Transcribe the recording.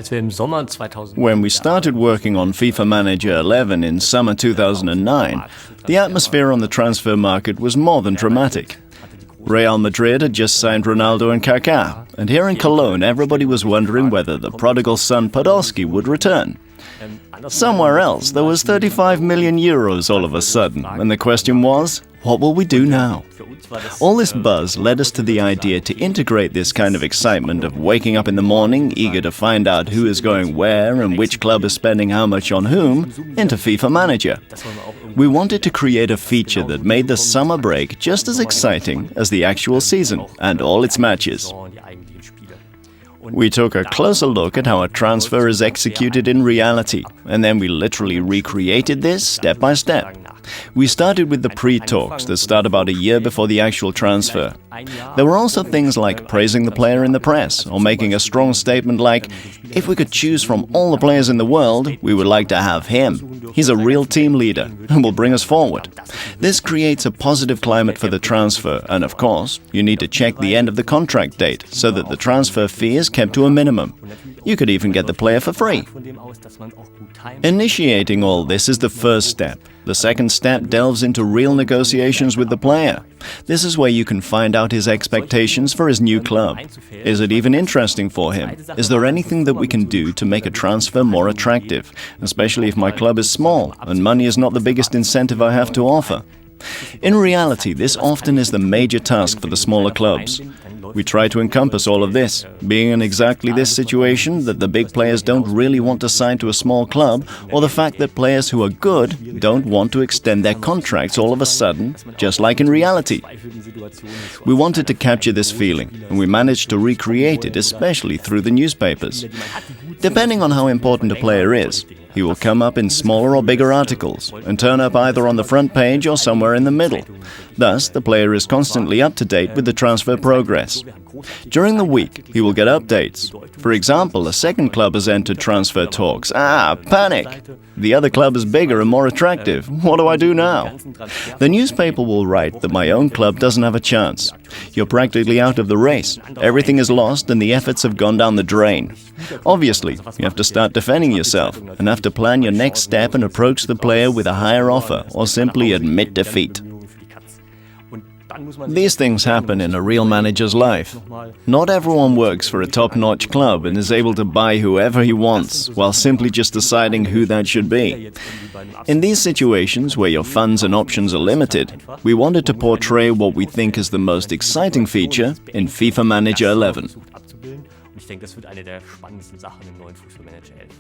When we started working on FIFA Manager 11 in summer 2009, the atmosphere on the transfer market was more than dramatic. Real Madrid had just signed Ronaldo and Kaká, and here in Cologne everybody was wondering whether the prodigal son Podolski would return. Somewhere else there was 35 million euros all of a sudden, and the question was, what will we do now? All this buzz led us to the idea to integrate this kind of excitement of waking up in the morning, eager to find out who is going where and which club is spending how much on whom, into FIFA Manager. We wanted to create a feature that made the summer break just as exciting as the actual season and all its matches. We took a closer look at how a transfer is executed in reality, and then we literally recreated this step by step. We started with the pre-talks that start about a year before the actual transfer. There were also things like praising the player in the press, or making a strong statement like, if we could choose from all the players in the world, we would like to have him. He's a real team leader and will bring us forward. This creates a positive climate for the transfer, and of course, you need to check the end of the contract date so that the transfer fee is kept to a minimum. You could even get the player for free. Initiating all this is the first step. The second step delves into real negotiations with the player. This is where you can find out his expectations for his new club. Is it even interesting for him? Is there anything that we can do to make a transfer more attractive, especially if my club is small and money is not the biggest incentive I have to offer? In reality, this often is the major task for the smaller clubs. We try to encompass all of this, being in exactly this situation that the big players don't really want to sign to a small club, or the fact that players who are good don't want to extend their contracts all of a sudden, just like in reality. We wanted to capture this feeling, and we managed to recreate it, especially through the newspapers. Depending on how important a player is, he will come up in smaller or bigger articles and turn up either on the front page or somewhere in the middle. Thus, the player is constantly up to date with the transfer progress. During the week, he will get updates. For example, a second club has entered transfer talks. Panic! The other club is bigger and more attractive. What do I do now? The newspaper will write that my own club doesn't have a chance. You're practically out of the race. Everything is lost and the efforts have gone down the drain. Obviously, you have to start defending yourself and have to plan your next step and approach the player with a higher offer or simply admit defeat. These things happen in a real manager's life. Not everyone works for a top-notch club and is able to buy whoever he wants, while simply just deciding who that should be. In these situations, where your funds and options are limited, we wanted to portray what we think is the most exciting feature in FIFA Manager 11. Ich denke, das wird eine der spannendsten Sachen im neuen Fußballmanager 11.